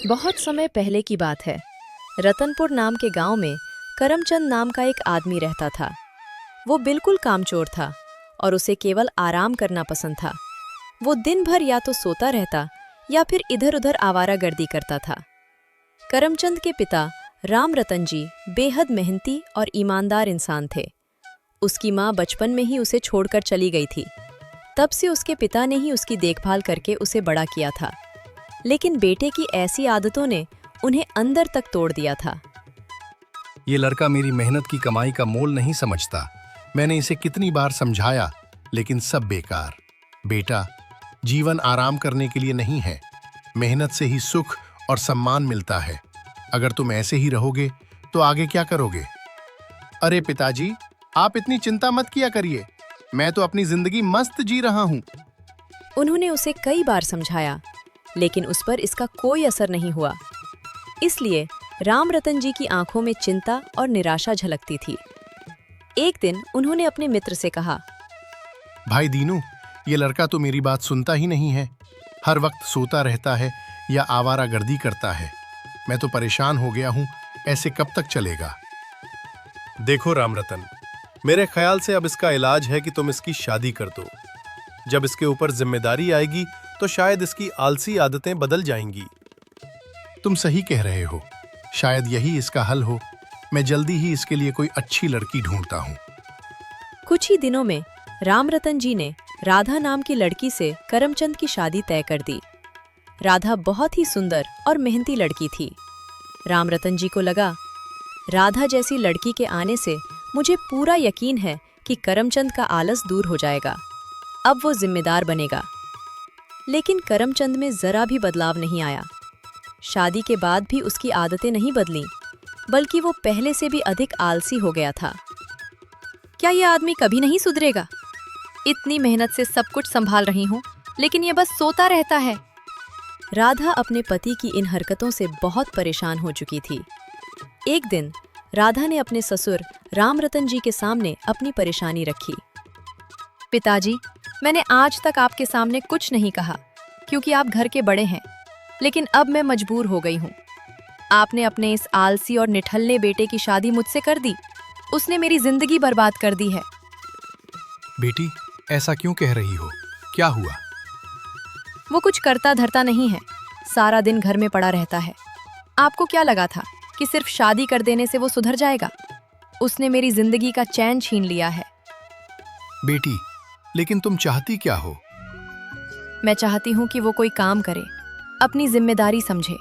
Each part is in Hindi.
बहुत समय पहले की बात है। रतनपुर नाम के गांव में करमचंद नाम का एक आदमी रहता था। वो बिल्कुल कामचोर था और उसे केवल आराम करना पसंद था। वो दिन भर या तो सोता रहता या फिर इधर उधर आवारागर्दी करता था। करमचंद के पिता राम रतन जी बेहद मेहनती और ईमानदार इंसान थे। उसकी माँ बचपन में ही उसे छोड़कर चली गई थी। तब से उसके पिता ने ही उसकी देखभाल करके उसे बड़ा किया था। लेकिन बेटे की ऐसी आदतों ने उन्हें अंदर तक तोड़ दिया था। ये लड़का मेरी मेहनत की कमाई का मोल नहीं समझता। मैंने इसे कितनी बार समझाया, लेकिन सब बेकार। बेटा, जीवन आराम करने के लिए नहीं है। मेहनत से ही सुख और सम्मान मिलता है। अगर तुम ऐसे ही रहोगे तो आगे क्या करोगे? अरे पिताजी, आप इतनी चिंता मत किया करिए। मैं तो अपनी जिंदगी मस्त जी रहा हूँ। उन्होंने उसे कई बार समझाया, लेकिन उस पर इसका कोई असर नहीं हुआ। इसलिए राम रतन जी की आंखों में चिंता और निराशा झलकती थी। एक दिन उन्होंने अपने मित्र से कहा, भाई दीनू, ये लड़का तो मेरी बात सुनता ही नहीं है। हर वक्त सोता रहता है या आवारागर्दी करता है। मैं तो परेशान हो गया हूँ। ऐसे कब तक चलेगा? देखो रामरतन, मेरे ख्याल से अब इसका इलाज है कि तुम इसकी शादी कर दो। जब इसके ऊपर जिम्मेदारी आएगी तो शायद इसकी आलसी आदतें बदल जाएंगी। तुम सही कह रहे हो। शायद यही इसका हल हो। मैं जल्दी ही इसके लिए कोई अच्छी लड़की ढूंढता हूँ। कुछ ही दिनों में राम रतन जी ने राधा नाम की लड़की से करमचंद की शादी तय कर दी। राधा बहुत ही सुंदर और मेहनती लड़की थी। राम रतन जी को लगा, राधा जैसी लड़की के आने से मुझे पूरा यकीन है कि करमचंद का आलस दूर हो जाएगा। अब वो जिम्मेदार बनेगा। लेकिन करमचंद में जरा भी बदलाव नहीं आया। शादी के बाद भी उसकी आदतें नहीं बदलीं, बल्कि वो पहले से भी अधिक आलसी हो गया था। क्या ये आदमी कभी नहीं सुधरेगा? इतनी मेहनत से सब कुछ संभाल रही हूँ, लेकिन ये बस सोता रहता है। राधा अपने पति की इन हरकतों से बहुत परेशान हो चुकी थी। एक दिन राधा ने अपने ससुर राम रतन जी के सामने अपनी परेशानी रखी। पिताजी, मैंने आज तक आपके सामने कुछ नहीं कहा क्योंकि आप घर के बड़े हैं, लेकिन अब मैं मजबूर हो गई हूँ। आपने अपने इस आलसी और निठल्ले बेटे की शादी मुझसे कर दी। उसने मेरी जिंदगी बर्बाद कर दी है। बेटी, ऐसा क्यों कह रही हो? क्या हुआ? वो कुछ करता धरता नहीं है, सारा दिन घर में पड़ा रहता है। आपको क्या लगा था कि सिर्फ शादी कर देने से वो सुधर जाएगा? उसने मेरी जिंदगी का चैन छीन लिया है। बेटी, लेकिन तुम चाहती क्या हो? मैं चाहती हूँ कि वो कोई काम करे, अपनी जिम्मेदारी समझे।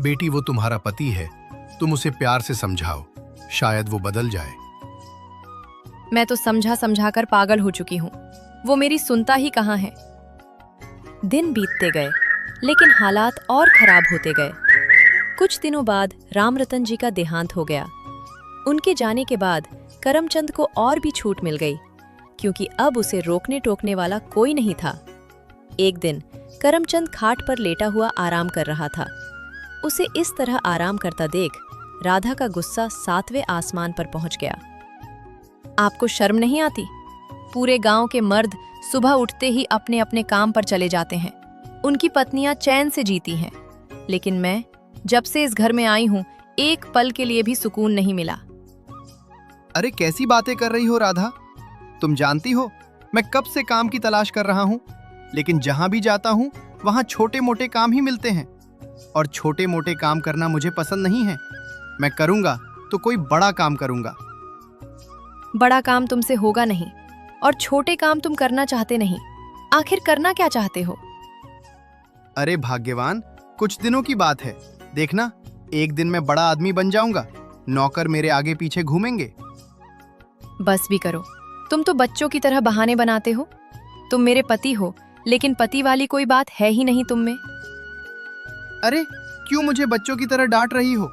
बेटी, वो तुम्हारा पति है। तुम उसे प्यार से समझाओ, शायद वो बदल जाए। मैं तो समझा समझा कर पागल हो चुकी हूँ। वो मेरी सुनता ही कहाँ है। दिन बीतते गए, लेकिन हालात और खराब होते गए। कुछ दिनों बाद राम रतन जी का देहांत हो गया। उनके जाने के बाद करमचंद को और भी छूट मिल गई, क्योंकि अब उसे रोकने टोकने वाला कोई नहीं था। एक दिन करमचंद खाट पर लेटा हुआ आराम कर रहा था। उसे इस तरह आराम करता देख राधा का गुस्सा 7वें आसमान पर पहुंच गया। आपको शर्म नहीं आती? पूरे गांव के मर्द सुबह उठते ही अपने अपने काम पर चले जाते हैं। उनकी पत्नियां चैन से जीती हैं, लेकिन मैं जब से इस घर में आई हूं, एक पल के लिए भी सुकून नहीं मिला। अरे कैसी बातें कर रही हो राधा? तुम जानती हो मैं कब से काम की तलाश कर रहा हूँ, लेकिन जहां भी जाता हूँ वहां छोटे मोटे काम ही मिलते हैं, और छोटे मोटे काम करना मुझे पसंद नहीं है। मैं करूंगा तो कोई बड़ा काम करूंगा। बड़ा काम तुमसे होगा नहीं, और छोटे काम तुम करना चाहते नहीं। आखिर करना क्या चाहते हो? अरे भाग्यवान, कुछ दिनों की बात है। देखना, एक दिन मैं बड़ा आदमी बन जाऊंगा। नौकर मेरे आगे पीछे घूमेंगे। बस भी करो, तुम तो बच्चों की तरह बहाने बनाते हो। तुम मेरे पति हो, लेकिन पति वाली कोई बात है ही नहीं तुम में। अरे क्यों मुझे बच्चों की तरह डांट रही हो?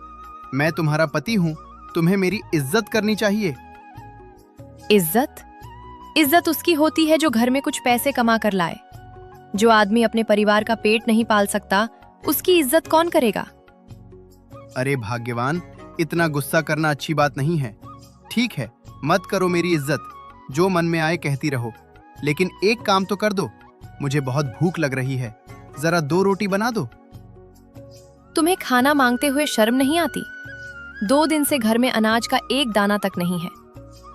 मैं तुम्हारा पति हूँ, तुम्हें मेरी इज्जत करनी चाहिए। इज्जत? इज्जत उसकी होती है जो घर में कुछ पैसे कमा कर लाए। जो आदमी अपने परिवार का पेट नहीं पाल सकता, उसकी इज्जत कौन करेगा? अरे भाग्यवान, इतना गुस्सा करना अच्छी बात नहीं है। ठीक है, मत करो मेरी इज्जत। जो मन में आए कहती रहो, लेकिन एक काम तो कर दो। मुझे बहुत भूख लग रही है, जरा 2 रोटी बना दो। तुम्हें खाना मांगते हुए शर्म नहीं आती? 2 दिन से घर में अनाज का एक दाना तक नहीं है।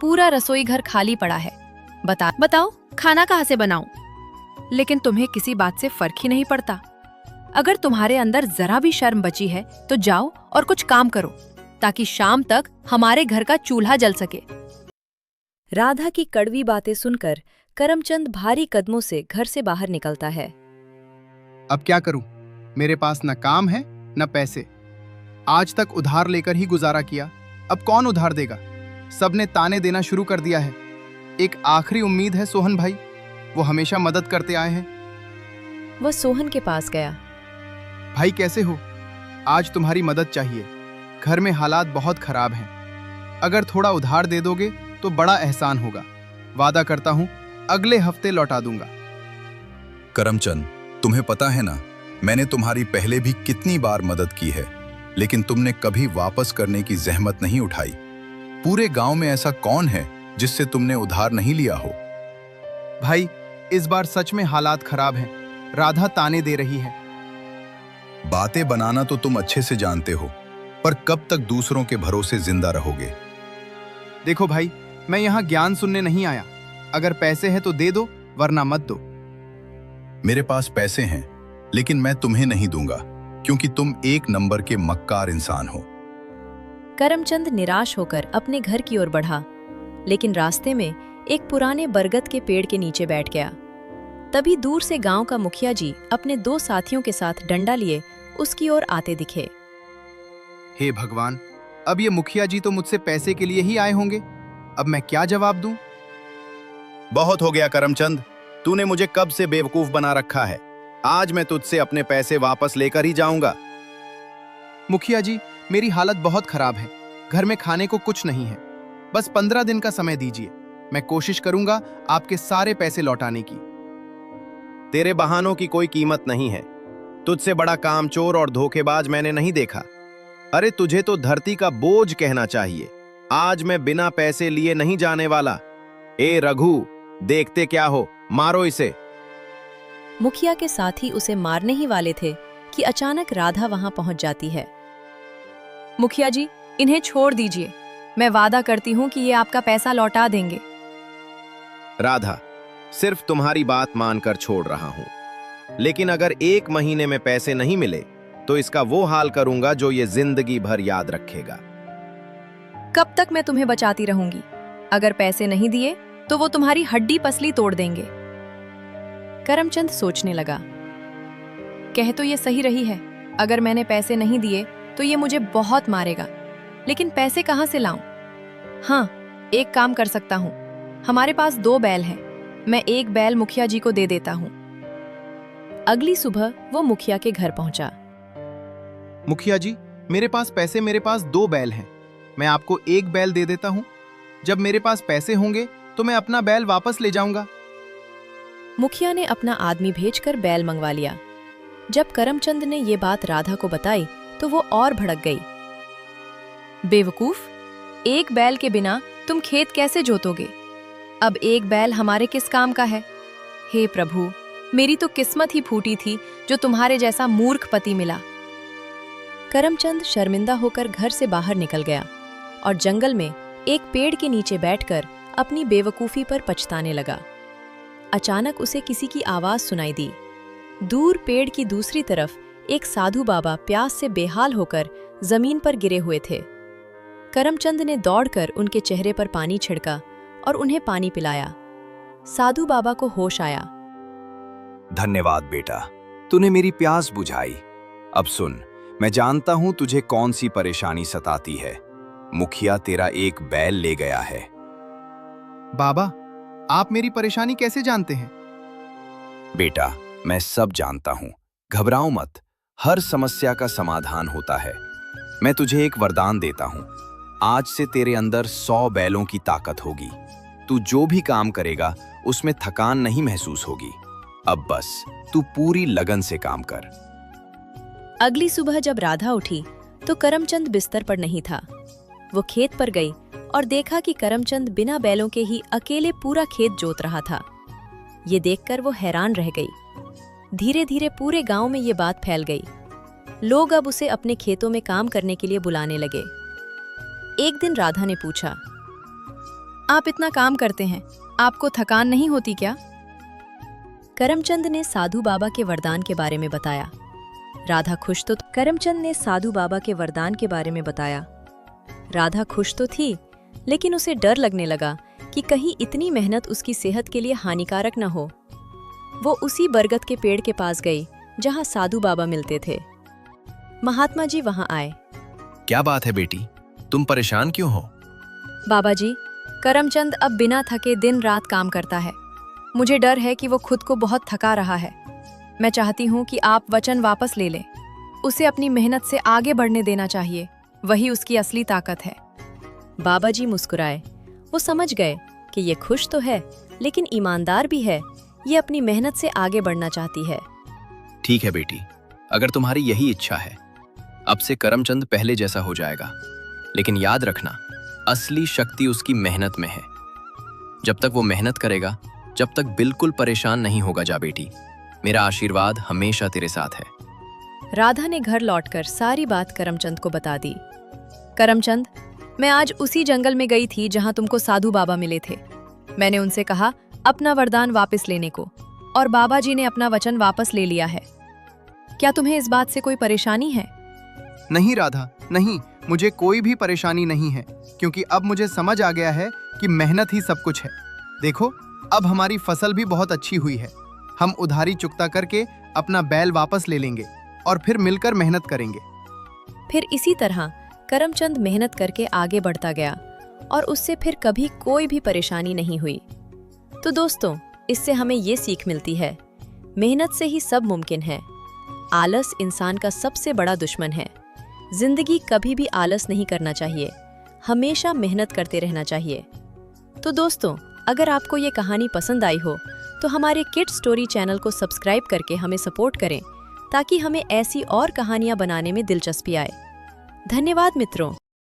पूरा रसोई घर खाली पड़ा है। बताओ खाना कहाँ से बनाऊं? लेकिन तुम्हें किसी बात से फर्क ही नहीं पड़ता। अगर तुम्हारे अंदर जरा भी शर्म बची है तो जाओ और कुछ काम करो, ताकि शाम तक हमारे घर का चूल्हा जल सके। राधा की कड़वी बातें सुनकर करमचंद भारी कदमों से घर से बाहर निकलता है। अब क्या करूं? मेरे पास न काम है न पैसे। आज तक उधार लेकर ही गुजारा किया, अब कौन उधार देगा? सबने ताने देना शुरू कर दिया है। एक आखिरी उम्मीद है सोहन भाई, वो हमेशा मदद करते आए हैं। वह सोहन के पास गया। भाई कैसे हो? आज तुम्हारी मदद चाहिए। घर में हालात बहुत खराब हैं। अगर थोड़ा उधार दे दोगे तो बड़ा एहसान होगा। वादा करता हूं अगले हफ्ते लौटा दूंगा। करमचंद, तुम्हें पता है ना, मैंने तुम्हारी पहले भी कितनी बार मदद की है, लेकिन तुमने कभी वापस करने की जहमत नहीं उठाई। पूरे गांव में ऐसा कौन है जिससे तुमने उधार नहीं लिया हो? भाई, इस बार सच में हालात खराब हैं। राधा ताने दे रही है। बातें बनाना तो तुम अच्छे से जानते हो, पर कब तक दूसरों के भरोसे जिंदा रहोगे? देखो भाई, मैं यहाँ ज्ञान सुनने नहीं आया। अगर पैसे हैं तो दे दो, वरना मत दो। मेरे पास पैसे हैं, लेकिन मैं तुम्हें नहीं दूंगा, क्योंकि तुम एक नंबर के मक्कार इंसान हो। करमचंद निराश होकर अपने घर की ओर बढ़ा, लेकिन रास्ते में एक पुराने बरगद के पेड़ के नीचे बैठ गया। तभी दूर से गांव का मुखिया जी अपने 2 साथियों के साथ डंडा लिए उसकी ओर आते दिखे। हे भगवान, अब ये मुखिया जी तो मुझसे पैसे के लिए ही आए होंगे। अब मैं क्या जवाब दूं? बहुत हो गया करमचंद, तूने मुझे कब से बेवकूफ बना रखा है। आज मैं तुझसे अपने पैसे वापस लेकर ही जाऊंगा। मुखिया जी, मेरी हालत बहुत खराब है। घर में खाने को कुछ नहीं है। बस 15 दिन का समय दीजिए। मैं कोशिश करूंगा आपके सारे पैसे लौटाने की। तेरे बहानों की कोई कीमत नहीं है। तुझसे बड़ा कामचोर और धोखेबाज मैंने नहीं देखा। अरे तुझे तो धरती का बोझ कहना चाहिए। आज मैं बिना पैसे लिए नहीं जाने वाला। ए रघु, देखते क्या हो, मारो इसे। मुखिया के साथी उसे मारने ही वाले थे कि अचानक राधा वहां पहुंच जाती है। मुखिया जी, इन्हें छोड़ दीजिए। मैं वादा करती हूँ कि ये आपका पैसा लौटा देंगे। राधा, सिर्फ तुम्हारी बात मानकर छोड़ रहा हूं, लेकिन अगर 1 महीने में पैसे नहीं मिले तो इसका वो हाल करूंगा जो ये जिंदगी भर याद रखेगा। कब तक मैं तुम्हें बचाती रहूंगी? अगर पैसे नहीं दिए तो वो तुम्हारी हड्डी पसली तोड़ देंगे। करमचंद सोचने लगा। कह तो ये सही रही है। अगर मैंने पैसे नहीं दिए तो ये मुझे बहुत मारेगा, लेकिन पैसे कहाँ से लाऊं? हाँ, एक काम कर सकता हूँ। हमारे पास 2 बैल हैं। मैं एक बैल मुखिया जी को दे देता हूँ। अगली सुबह वो मुखिया के घर पहुंचा। मुखिया जी, मेरे पास 2 बैल हैं। मैं आपको एक बैल दे देता हूँ। जब मेरे पास पैसे होंगे तो मैं अपना बैल वापस ले जाऊंगा। मुखिया ने अपना आदमी भेजकर बैल मंगवा लिया। जब करमचंद ने ये बात राधा को बताई तो वो और भड़क गई। बेवकूफ, एक बैल के बिना तुम खेत कैसे जोतोगे? अब एक बैल हमारे किस काम का है? हे प्रभु, मेरी तो किस्मत ही फूटी थी जो तुम्हारे जैसा मूर्ख पति मिला। करमचंद शर्मिंदा होकर घर से बाहर निकल गया और जंगल में एक पेड़ के नीचे बैठकर अपनी बेवकूफी पर पछताने लगा। अचानक उसे किसी की आवाज सुनाई दी। दूर पेड़ की दूसरी तरफ एक साधु बाबा प्यास से बेहाल होकर जमीन पर गिरे हुए थे। करमचंद ने दौड़कर उनके चेहरे पर पानी छिड़का और उन्हें पानी पिलाया। साधु बाबा को होश आया। धन्यवाद बेटा, तूने मेरी प्यास बुझाई। अब सुन, मैं जानता हूं तुझे कौन सी परेशानी सताती है। मुखिया तेरा एक बैल ले गया है। बाबा, आप मेरी परेशानी कैसे जानते हैं? बेटा, मैं सब जानता हूं। घबराओ मत, हर समस्या का समाधान होता है। मैं तुझे एक वरदान देता हूं। आज से तेरे अंदर 100 बैलों की ताकत होगी। तू जो भी काम करेगा उसमें थकान नहीं महसूस होगी। अब बस तू पूरी लगन से काम कर। अगली सुबह जब राधा उठी तो करमचंद बिस्तर पर नहीं था। वो खेत पर गई और देखा कि करमचंद बिना बैलों के ही अकेले पूरा खेत जोत रहा था। ये देखकर वो हैरान रह गई। धीरे धीरे पूरे गांव में ये बात फैल गई। लोग अब उसे अपने खेतों में काम करने के लिए बुलाने लगे। एक दिन राधा ने पूछा, आप इतना काम करते हैं, आपको थकान नहीं होती क्या? करमचंद ने साधु बाबा के वरदान के बारे में बताया। राधा खुश तो करमचंद ने साधु बाबा के वरदान के बारे में बताया। राधा खुश तो थी, लेकिन उसे डर लगने लगा कि कहीं इतनी मेहनत उसकी सेहत के लिए हानिकारक न हो। वो उसी बरगद के पेड़ के पास गई जहां साधु बाबा मिलते थे। महात्मा जी वहां आए। क्या बात है बेटी, तुम परेशान क्यों हो? बाबा जी, करमचंद अब बिना थके दिन रात काम करता है। मुझे डर है कि वो खुद को बहुत थका रहा है। मैं चाहती हूँ कि आप वचन वापस ले लें। उसे अपनी मेहनत से आगे बढ़ने देना चाहिए, वही उसकी असली ताकत है। बाबा जी मुस्कुराए। वो समझ गए कि ये खुश तो है, लेकिन ईमानदार भी है। ये अपनी मेहनत से आगे बढ़ना चाहती है। ठीक है बेटी, अगर तुम्हारी यही इच्छा है, अब से करमचंद पहले जैसा हो जाएगा। लेकिन याद रखना, असली शक्ति उसकी मेहनत में है। जब तक वो मेहनत करेगा, जब तक बिल्कुल परेशान नहीं होगा जा बेटी। मेरा आशीर्वाद हमेशा तेरे साथ है। राधा ने घर लौटकर सारी बात करमचंद को बता दी। करमचंद, मैं आज उसी जंगल में गई थी जहां तुमको साधु बाबा मिले थे। मैंने उनसे कहा अपना वरदान वापस लेने को, और बाबा जी ने अपना वचन वापस ले लिया है। क्या तुम्हें इस बात से कोई परेशानी है? नहीं राधा, नहीं, मुझे कोई भी परेशानी नहीं है, क्योंकि अब मुझे समझ आ गया है कि मेहनत ही सब कुछ है। देखो, अब हमारी फसल भी बहुत अच्छी हुई है। हम उधारी चुकता करके अपना बैल वापस ले लेंगे और फिर मिलकर मेहनत करेंगे। फिर इसी तरह करमचंद मेहनत करके आगे बढ़ता गया और उससे फिर कभी कोई भी परेशानी नहीं हुई। तो दोस्तों, इससे हमें ये सीख मिलती है, मेहनत से ही सब मुमकिन है। आलस इंसान का सबसे बड़ा दुश्मन है। जिंदगी कभी भी आलस नहीं करना चाहिए, हमेशा मेहनत करते रहना चाहिए। तो दोस्तों, अगर आपको ये कहानी पसंद आई हो तो हमारे किड स्टोरी चैनल को सब्सक्राइब करके हमें सपोर्ट करें, ताकि हमें ऐसी और कहानियां बनाने में दिलचस्पी आए। धन्यवाद मित्रों।